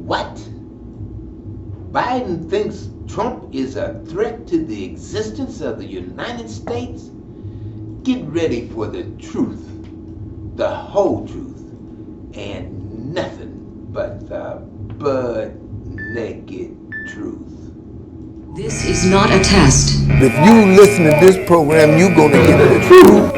What? Biden thinks Trump is a threat to the existence of the United States? Get ready for the truth, the whole truth, and nothing but the butt-naked truth. This is not a test. If you listen to this program, you're going to get the truth,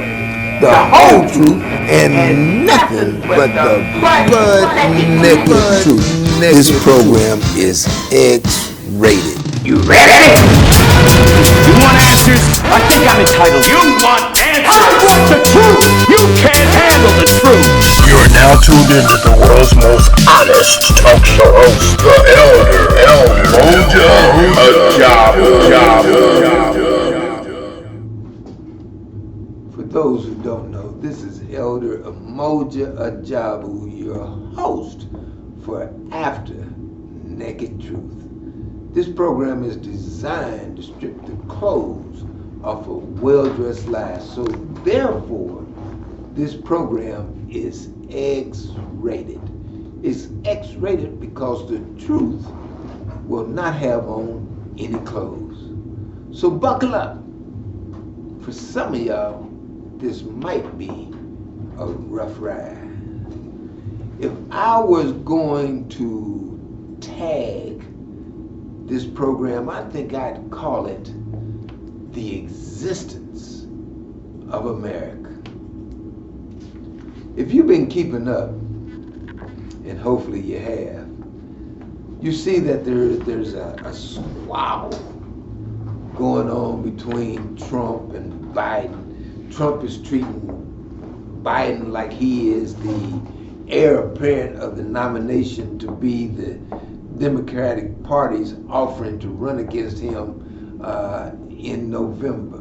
the whole truth, and nothing but the butt-naked truth. This program is X-rated. You ready? You want answers? I think I'm entitled. You want answers? I want the truth! You can't handle the truth! You are now tuned into the world's most honest talk show host, the Elder For those who don't know, this is Elder Umoja Ajabu, your host for After Naked Truth. This program is designed to strip the clothes off of well-dressed lies. So therefore, this program is X-rated. It's X-rated because the truth will not have on any clothes. So buckle up. For some of y'all, this might be a rough ride. If I was going to tag this program, I think I'd call it The Existence of America. If you've been keeping up, and hopefully you have, you see that there's a squabble going on between Trump and Biden. Trump is treating Biden like he is the heir apparent of the nomination to be the Democratic Party's offering to run against him in November.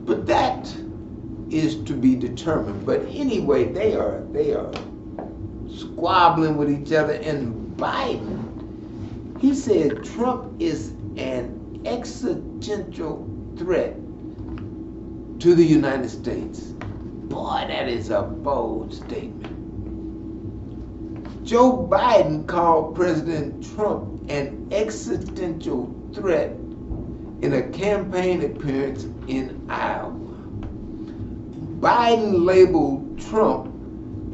But that is to be determined. But anyway, they are squabbling with each other, and Biden, he said Trump is an existential threat to the United States. Boy, that is a bold statement. Joe Biden called President Trump an existential threat in a campaign appearance in Iowa. Biden labeled Trump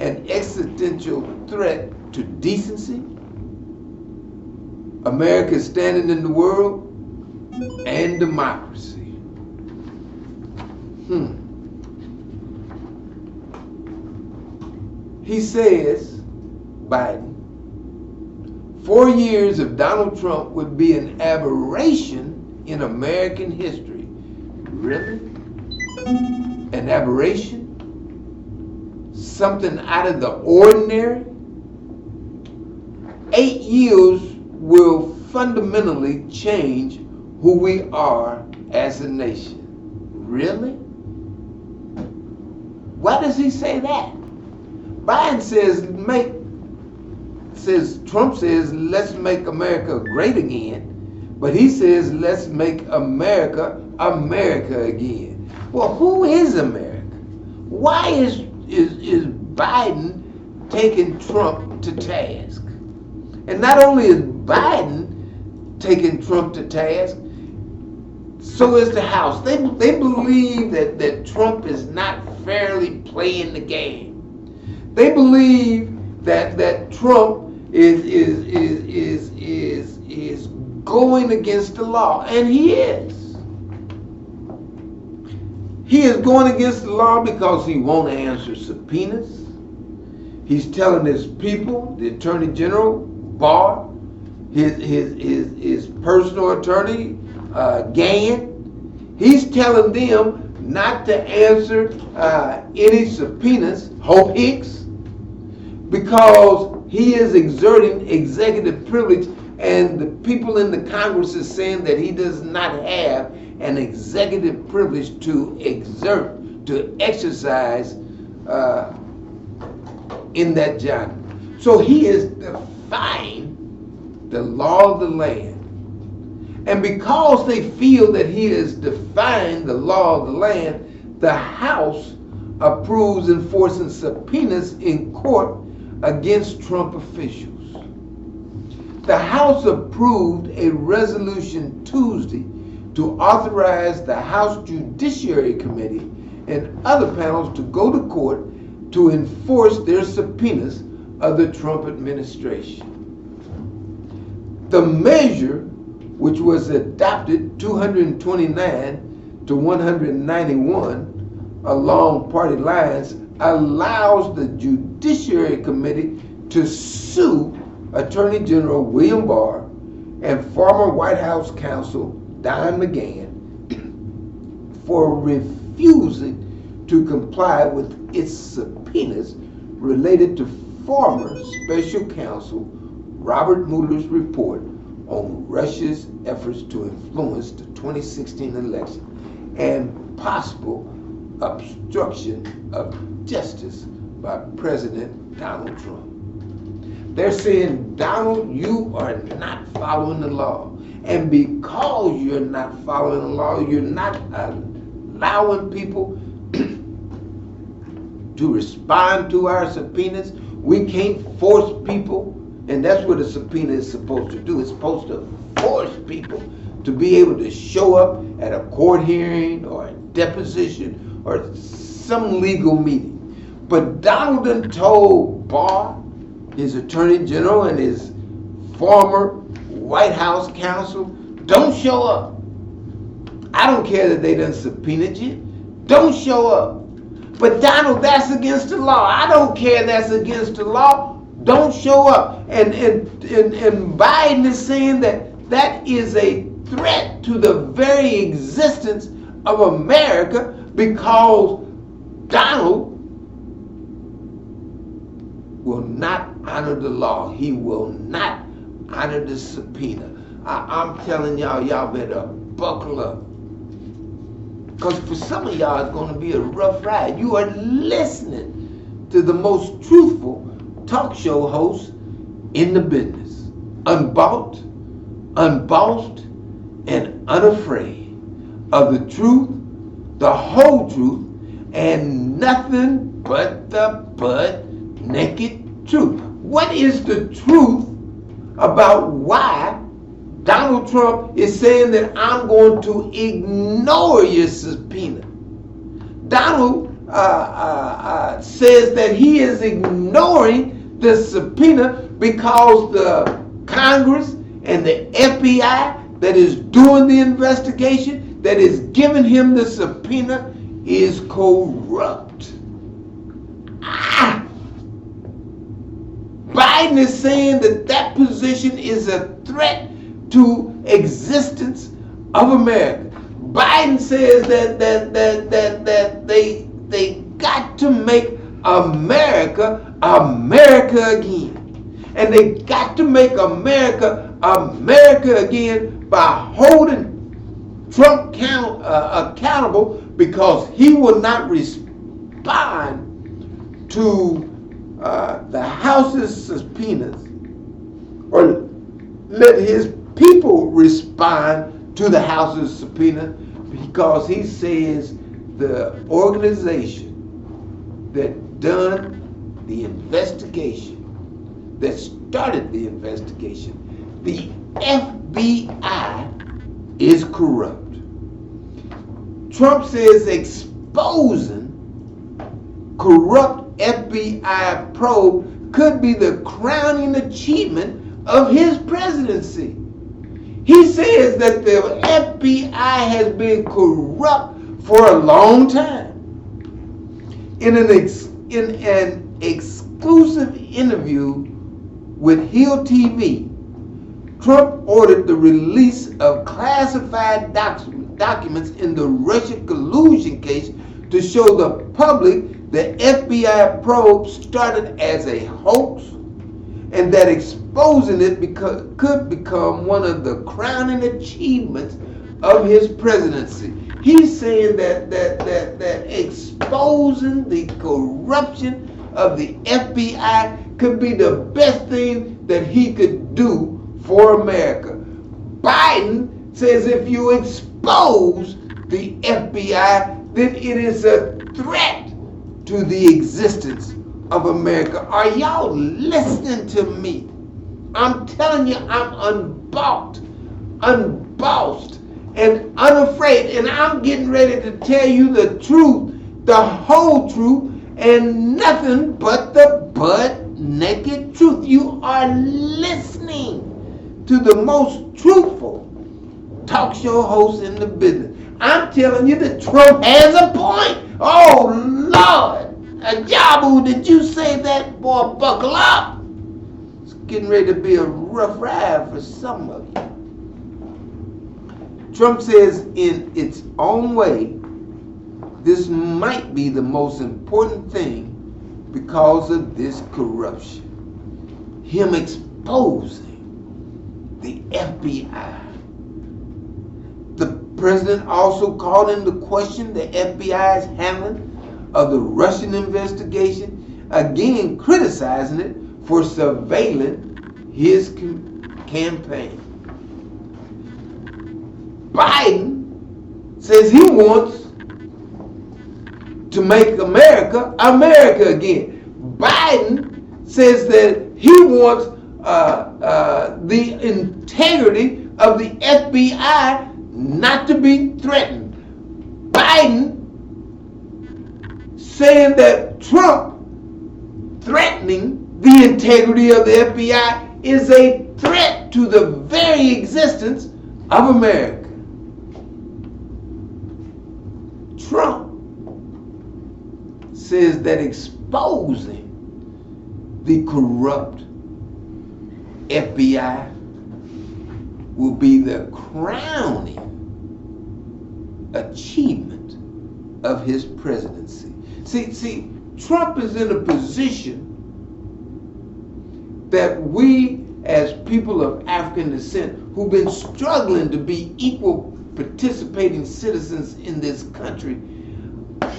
an existential threat to decency, America's standing in the world, and democracy. He says, Biden, 4 years of Donald Trump would be an aberration in American history. Really? An aberration? Something out of the ordinary? 8 years will fundamentally change who we are as a nation. Really? Why does he say that? Biden Trump says, let's make America great again. But he says, let's make America again. Well, who is America? Why is Biden taking Trump to task? And not only is Biden taking Trump to task, so is the House. They believe that Trump is not fairly playing the game. They believe that Trump is going against the law, and he is. He is going against the law because he won't answer subpoenas. He's telling his people, the Attorney General, Barr, his personal attorney, Gann, he's telling them not to answer any subpoenas, Hope Hicks, because he is exerting executive privilege, and the people in the Congress is saying that he does not have an executive privilege to exercise in that job. So he is defying the law of the land. And because they feel that he is defying the law of the land, the House approves enforcing subpoenas in court against Trump officials. The House approved a resolution Tuesday to authorize the House Judiciary Committee and other panels to go to court to enforce their subpoenas of the Trump administration. The measure, which was adopted 229 to 191 along party lines, allows the Judiciary Committee to sue Attorney General William Barr and former White House counsel Don McGahn for refusing to comply with its subpoenas related to former Special Counsel Robert Mueller's report on Russia's efforts to influence the 2016 election and possible obstruction of justice by President Donald Trump. They're saying, Donald, you are not following the law. And because you're not following the law, you're not allowing people to respond to our subpoenas. We can't force people, and that's what a subpoena is supposed to do. It's supposed to force people to be able to show up at a court hearing or a deposition or some legal meeting. But Donald done told Barr, his attorney general, and his former White House counsel, don't show up. I don't care that they done subpoenaed you. Don't show up. But Donald, that's against the law. I don't care that's against the law. Don't show up. And Biden is saying that that is a threat to the very existence of America because Donald will not honor the law. He will not honor the subpoena. I'm telling y'all better buckle up. Because for some of y'all, it's going to be a rough ride. You are listening to the most truthful talk show host in the business. Unbought, unbossed, and unafraid of the truth, the whole truth, and nothing but the naked truth. What is the truth about why Donald Trump is saying that I'm going to ignore your subpoena? Donald says that he is ignoring the subpoena because the Congress and the FBI that is doing the investigation, that is giving him the subpoena, is corrupt. Biden is saying that that position is a threat to existence of America. Biden says that they got to make America again. And they got to make America again by holding Trump accountable because he will not respond to the House's subpoenas or let his people respond to the House's subpoena because he says the organization that done the investigation, that started the investigation, the FBI, is corrupt. Trump says exposing corrupt FBI probe could be the crowning achievement of his presidency. He says that the FBI has been corrupt for a long time. In an exclusive interview with Hill TV, Trump ordered the release of classified documents in the Russia collusion case to show the public the FBI probe started as a hoax and that exposing it could become one of the crowning achievements of his presidency. He's saying that exposing the corruption of the FBI could be the best thing that he could do for America. Biden says if you expose the FBI, then it is a threat to the existence of America. Are y'all listening to me? I'm telling you, I'm unbossed, and unafraid, and I'm getting ready to tell you the truth, the whole truth, and nothing but the butt-naked truth. You are listening to the most truthful talk show host in the business. I'm telling you that Trump has a point. Oh, Lord. Ajabu, did you say that? Boy, buckle up. It's getting ready to be a rough ride for some of you. Trump says in its own way, this might be the most important thing because of this corruption. Him exposing the FBI. The president also called into question the FBI's handling of the Russian investigation, again criticizing it for surveilling his campaign. Biden says he wants to make America again. Biden says that he wants the integrity of the FBI not to be threatened. Biden saying that Trump threatening the integrity of the FBI is a threat to the very existence of America. Trump says that exposing the corrupt FBI will be the crowning achievement of his presidency. See, Trump is in a position that we as people of African descent who've been struggling to be equal participating citizens in this country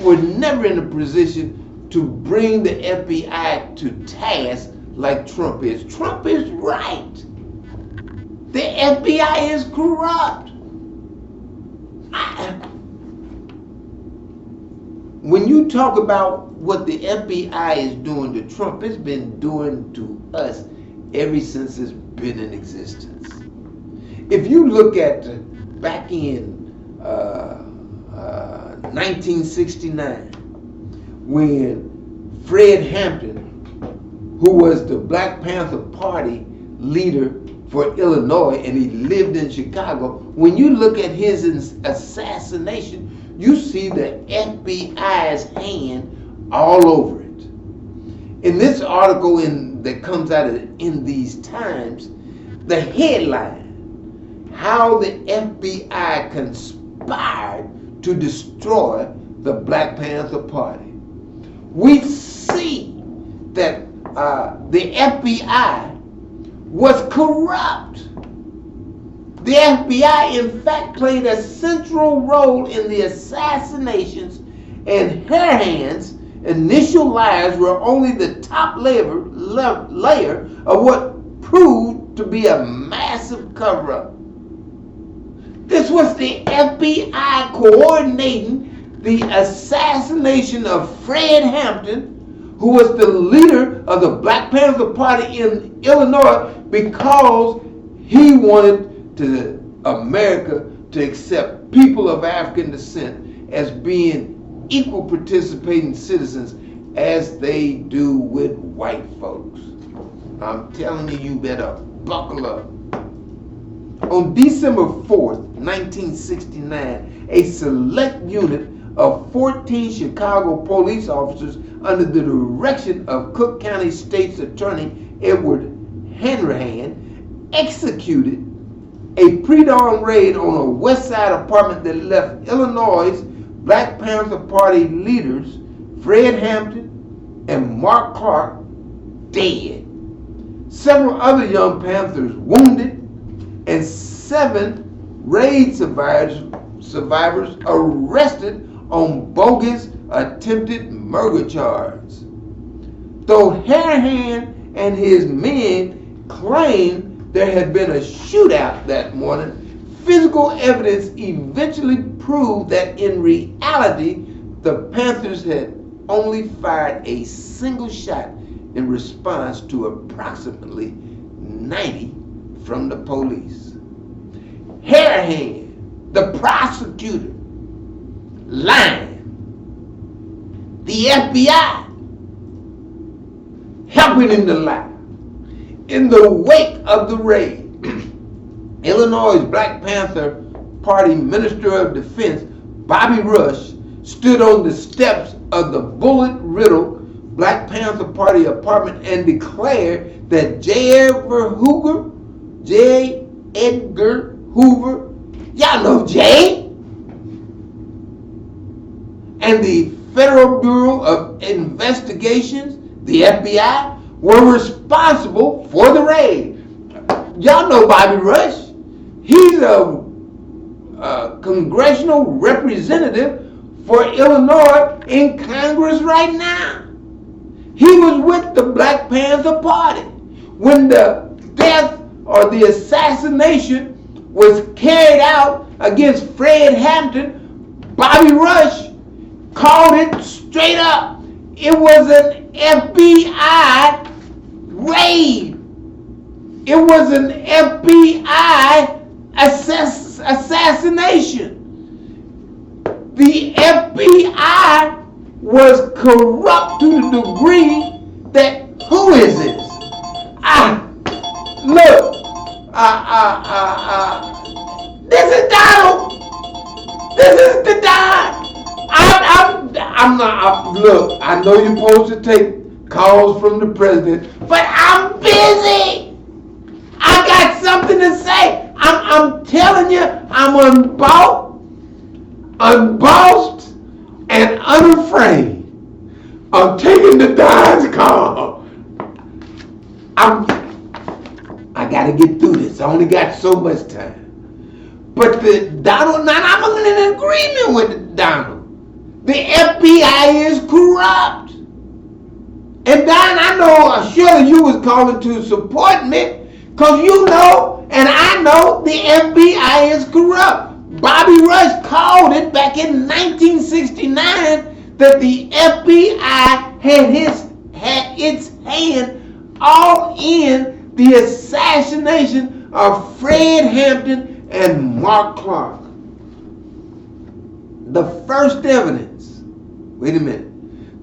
were never in a position to bring the FBI to task like Trump is. Trump is right. The FBI is corrupt. When you talk about what the FBI is doing to Trump, it's been doing to us ever since it's been in existence. If you look at back in 1969, when Fred Hampton, who was the Black Panther Party leader for Illinois, and he lived in Chicago, when you look at his assassination, you see the FBI's hand all over it. In this article that comes out in these times, the headline, how the FBI conspired to destroy the Black Panther Party. We see that the FBI was corrupt. The FBI, in fact, played a central role in the assassinations, and her hands, initial lies were only the top layer of what proved to be a massive cover-up. This was the FBI coordinating the assassination of Fred Hampton, who was the leader of the Black Panther Party in Illinois, because he wanted America to accept people of African descent as being equal participating citizens as they do with white folks. I'm telling you, you better buckle up. On December 4th, 1969, a select unit of 14 Chicago police officers under the direction of Cook County State's Attorney Edward Hanrahan executed a pre-dawn raid on a West Side apartment that left Illinois' Black Panther Party leaders Fred Hampton and Mark Clark dead. Several other young Panthers wounded, and 7 raid survivors arrested on bogus attempted murder charges. Though Hanrahan and his men claimed there had been a shootout that morning, physical evidence eventually proved that in reality, the Panthers had only fired a single shot in response to approximately 90 from the police. Harahan, the prosecutor, lying. The FBI helping in the lie. In the wake of the raid, Illinois' Black Panther Party Minister of Defense, Bobby Rush, stood on the steps of the bullet-riddled Black Panther Party apartment and declared that J. Edgar Hoover, y'all know Jay, and the Federal Bureau of Investigations, the FBI, were responsible for the raid. Y'all know Bobby Rush. He's a congressional representative for Illinois in Congress right now. He was with the Black Panther Party when the death or the assassination was carried out against Fred Hampton. Bobby Rush called it straight up. It was an FBI raid. It was an FBI assassination. The FBI was corrupt to the degree that, who is this? Look, this is Donald. This is the Don. I'm not, look, I know you're supposed to take calls from the president, but I'm busy. I got something to say. I'm telling you, I'm unbossed and unafraid. I'm taking the Don's call. I gotta get through this. I only got so much time. But the Donald, now I'm in agreement with Donald. The FBI is corrupt. And Don, I know, surely you was calling to support me, because you know, and I know, the FBI is corrupt. Bobby Rush called it back in 1969 that the FBI had its hand all in the assassination of Fred Hampton and Mark Clark. The first evidence, wait a minute,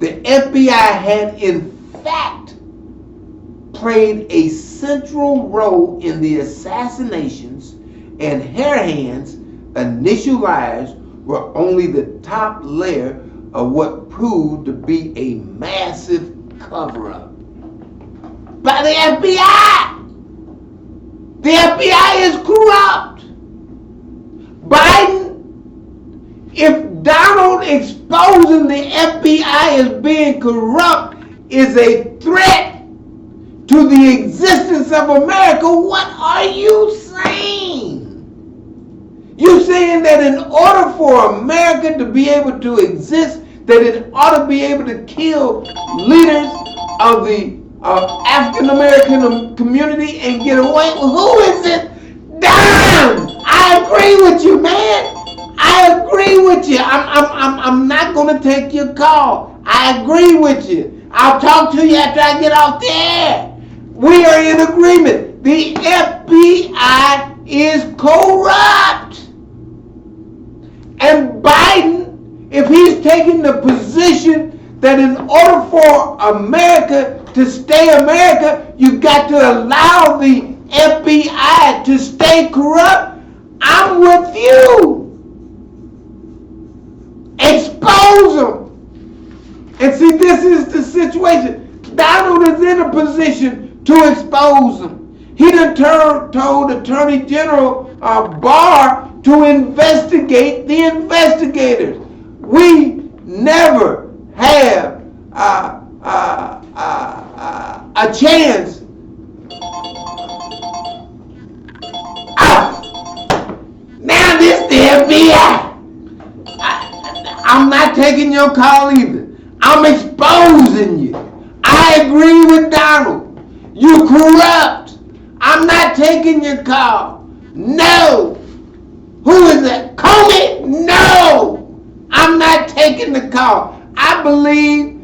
the FBI had in fact played a central role in the assassinations, and Harahan's initial lies were only the top layer of what proved to be a massive cover-up by the FBI. The FBI is corrupt. Biden, if Donald exposing the FBI as being corrupt is a threat to the existence of America, what are you saying? You're saying that in order for America to be able to exist, that it ought to be able to kill leaders of the African American community and get away? Who is it? Damn! I agree with you, man. I agree with you. I'm not gonna take your call. I agree with you. I'll talk to you after I get off the air. We are in agreement. The FBI is corrupt. And Biden, if he's taking the position that in order for America to stay America, you got to allow the FBI to stay corrupt, I'm with you. Expose them. And see, this is the situation. Donald is in a position to expose them. He done told Attorney General Barr to investigate the investigators. We never have a chance. Now this the FBI. I'm not taking your call either. I'm exposing you. I agree with Donald. You corrupt. I'm not taking your call. No. Who is that? Comey? No. I'm not taking the call. I believe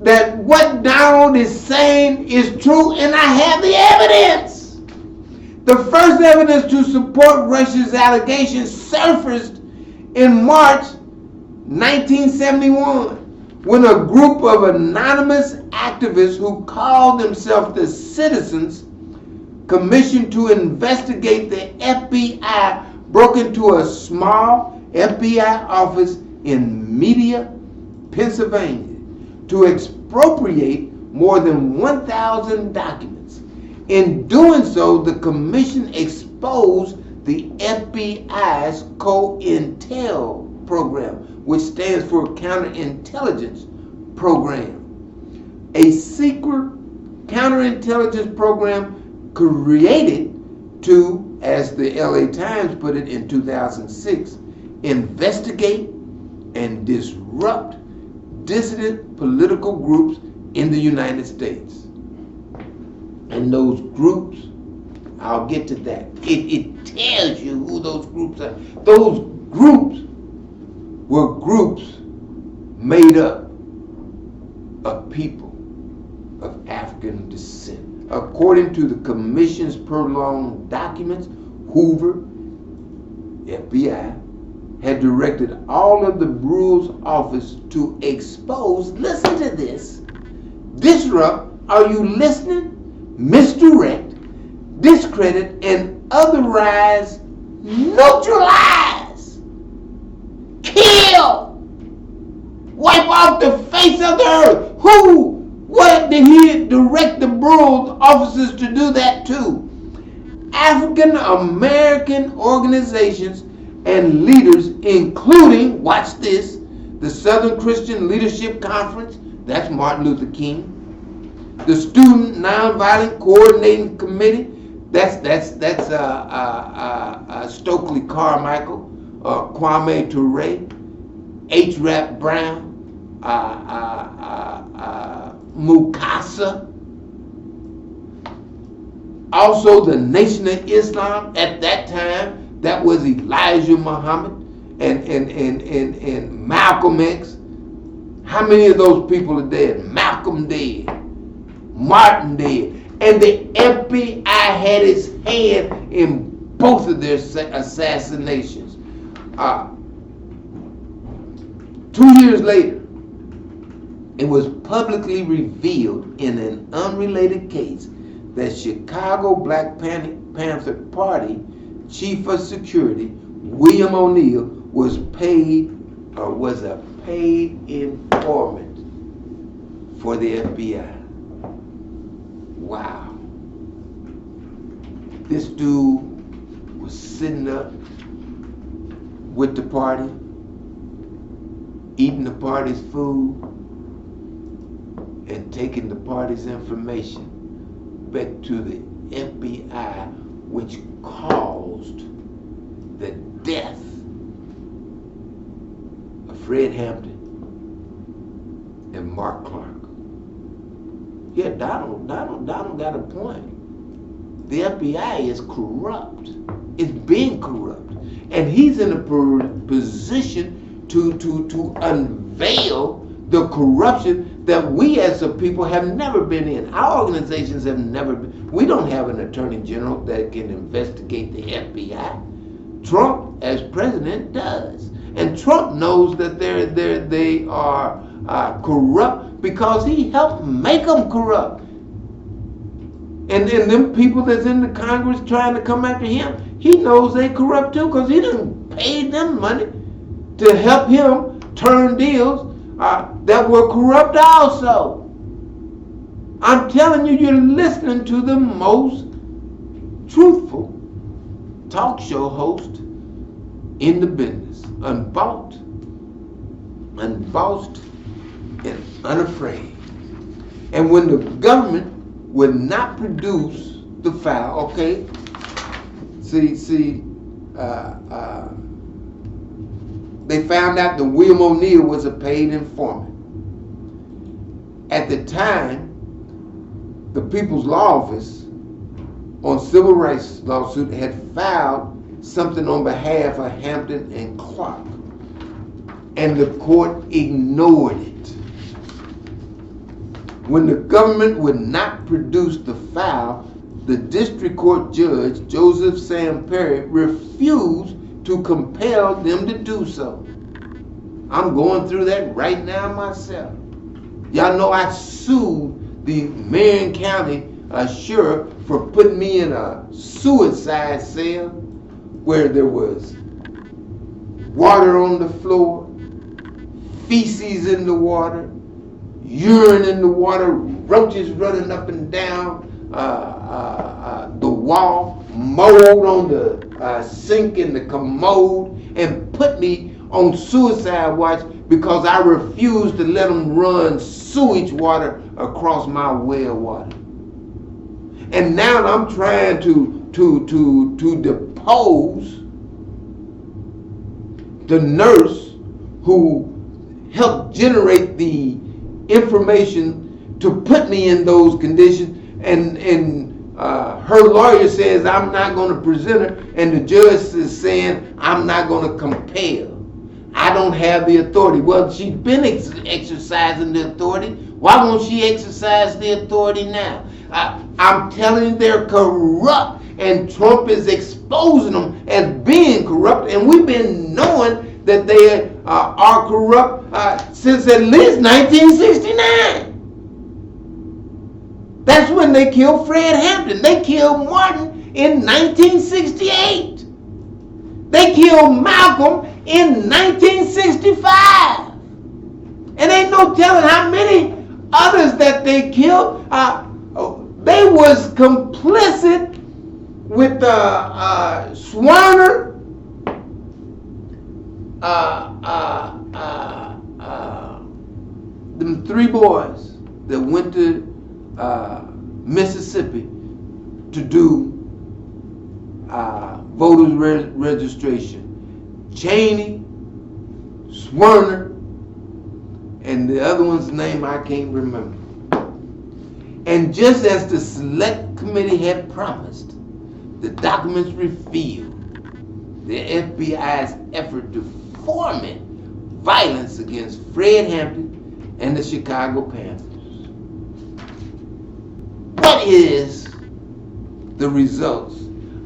that what Donald is saying is true, and I have the evidence. The first evidence to support Russia's allegations surfaced in March 1971 when a group of anonymous activists who called themselves the Citizens commissioned to investigate the FBI broke into a small FBI office in Media, Pennsylvania, to expropriate more than 1,000 documents. In doing so, the commission exposed the FBI's COINTEL program, which stands for Counterintelligence Program, a secret counterintelligence program created to, as the LA Times put it in 2006, investigate and disrupt dissident political groups in the United States. And those groups, I'll get to that. It tells you who those groups are. Those groups were groups made up of people of African descent. According to the Commission's prolonged documents, Hoover, FBI, had directed all of the Bureau's office to expose, listen to this, disrupt, are you listening? Misdirect, discredit, and otherwise neutralize, kill, wipe off the face of the earth. Who? What did he direct the Bureau's officers to do that to? African American organizations and leaders, including, watch this, the Southern Christian Leadership Conference, that's Martin Luther King, the Student Nonviolent Coordinating Committee, that's Stokely Carmichael, Kwame Ture, H. Rap Brown, Mukasa, also the Nation of Islam at that time. That was Elijah Muhammad and Malcolm X. How many of those people are dead? Malcolm dead, Martin dead, and the FBI had its hand in both of their assassinations. 2 years later, it was publicly revealed in an unrelated case that Chicago Black Panther Party Chief of Security William O'Neill was a paid informant for the FBI. Wow. This dude was sitting up with the party, eating the party's food, and taking the party's information back to the FBI, which caused the death of Fred Hampton and Mark Clark. Yeah, Donald got a point. The FBI is corrupt. It's being corrupt. And he's in a position to unveil the corruption that we as a people have never been in. Our organizations have never been. We don't have an attorney general that can investigate the FBI. Trump, as president, does. And Trump knows that they are corrupt because he helped make them corrupt. And then them people that's in the Congress trying to come after him, he knows they corrupt too because he done paid them money to help him turn deals that were corrupt also. I'm telling you, you're listening to the most truthful talk show host in the business. Unbossed, and unafraid. And when the government would not produce the file, okay, they found out that William O'Neill was a paid informant. At the time, the People's Law Office on civil rights lawsuit had filed something on behalf of Hampton and Clark, and the court ignored it. When the government would not produce the file, the district court judge, Joseph Sam Perry, refused to compel them to do so. I'm going through that right now myself. Y'all know I sued the Marion County sheriff for putting me in a suicide cell where there was water on the floor, feces in the water, urine in the water, roaches running up and down the wall, mold on the sink in the commode, and put me on suicide watch because I refused to let them run sewage water across my well water. And now I'm trying to depose the nurse who helped generate the information to put me in those conditions, and her lawyer says I'm not going to present her, and the judge is saying I'm not going to compel. I don't have the authority. Well, she's been exercising the authority. Why won't she exercise the authority now? I'm telling you, they're corrupt, and Trump is exposing them as being corrupt, and we've been knowing that they are corrupt since at least 1969. That's when they killed Fred Hampton. They killed Martin in 1968. They killed Malcolm in 1965. And ain't no telling how many others that they killed. They was complicit with Swerner, them three boys that went to Mississippi to do voters registration. Cheney, Swerner, and the other one's name I can't remember. And just as the select committee had promised, the documents revealed the FBI's effort to foment violence against Fred Hampton and the Chicago Panthers. What is the results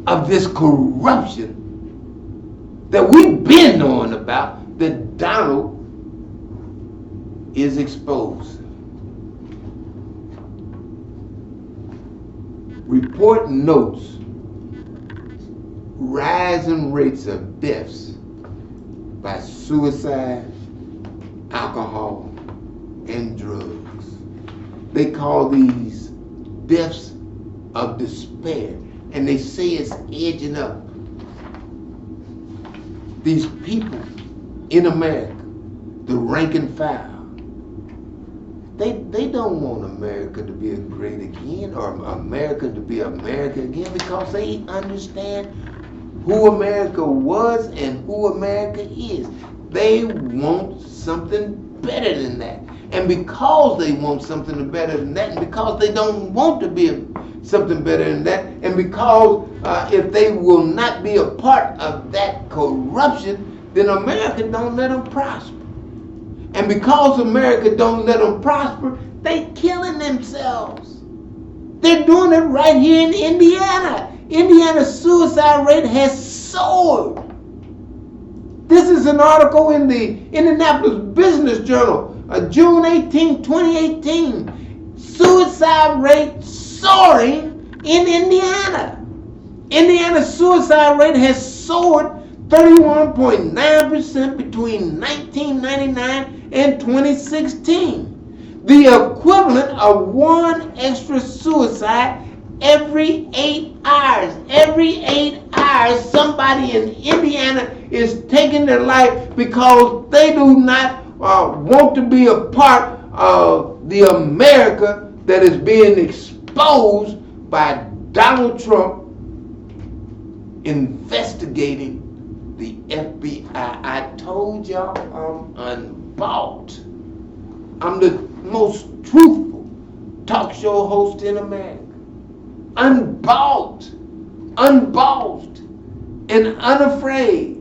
of this corruption that we've been knowing about, that Donald is exposed? Report notes rising rates of deaths by suicide, alcohol, and drugs. They call these deaths of despair, and they say it's edging up. These people in America, the rank and file, they don't want America to be great again, or America to be America again, because they understand who America was and who America is. They want something better than that. And because they want something better than that, and because they don't want to be something better than that, and because if they will not be a part of that corruption, then America don't let them prosper. And because America don't let them prosper, they killing themselves. They're doing it right here in Indiana. Indiana's suicide rate has soared. This is an article in the Indianapolis Business Journal, June 18, 2018. Suicide rate soaring in Indiana. Indiana's suicide rate has soared 31.9% between 1999 and 2016. The equivalent of one extra suicide every 8 hours. Every 8 hours, somebody in Indiana is taking their life because they do not want to be a part of the America that is being exposed by Donald Trump investigating the FBI. I told y'all I'm unbought. I'm the most truthful talk show host in America. Unbought, unbossed, and unafraid.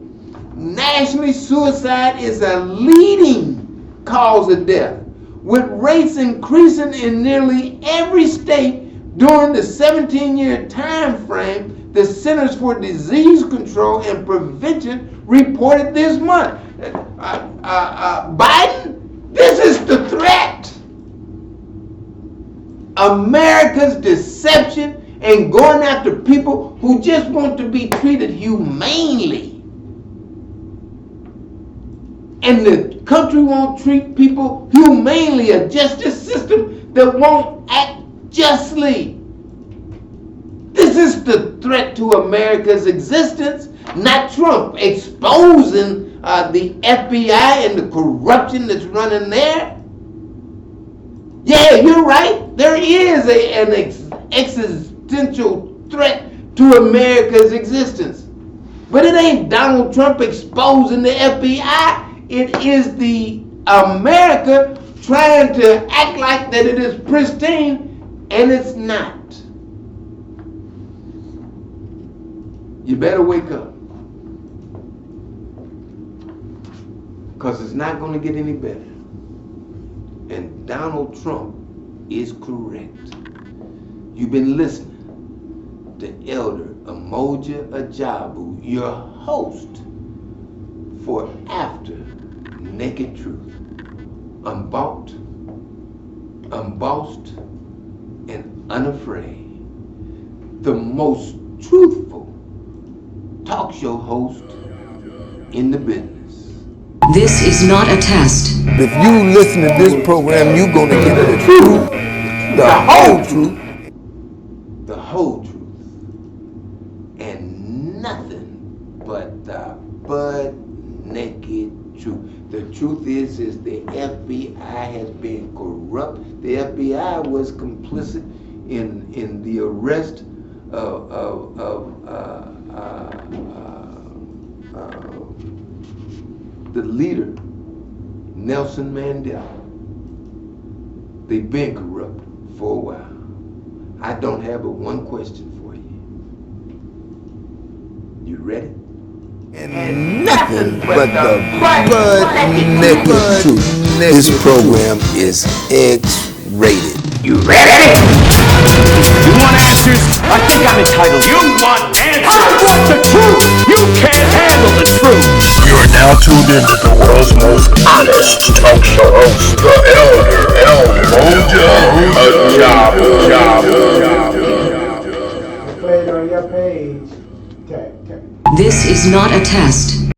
Nationally, suicide is a leading cause of death, with rates increasing in nearly every state during the 17-year time frame the Centers for Disease Control and Prevention reported this month. Biden, this is the threat. America's deception and going after people who just want to be treated humanely. And the country won't treat people humanely, a justice system that won't act justly. This is the threat to America's existence, not Trump exposing the FBI and the corruption that's running there. Yeah, you're right. There is an existential threat to America's existence. But it ain't Donald Trump exposing the FBI. It is the America trying to act like that it is pristine, and it's not. You better wake up. Because it's not going to get any better. And Donald Trump is correct. You've been listening to Elder Umoja Ajabu, your host for After Naked Truth. Unbought, unbossed, and unafraid. The most truthful talk show host in the business. This is not a test. If you listen to this program, you're going to get the truth, the whole truth. The whole truth. And nothing but the butt naked truth. The truth is the FBI has been corrupt. The FBI was complicit in the arrest of the leader, Nelson Mandela. They've been corrupt for a while. I don't have but one question for you. You ready? And nothing but the butt-naked truth. This program is X-rated. You ready? You want answers? I think I'm entitled. You want answers? I want the truth! You can't handle the truth! You are now tuned in to the world's most honest talk show host, the Elder Umoja Ajabu. Play it on your page. This is not a test.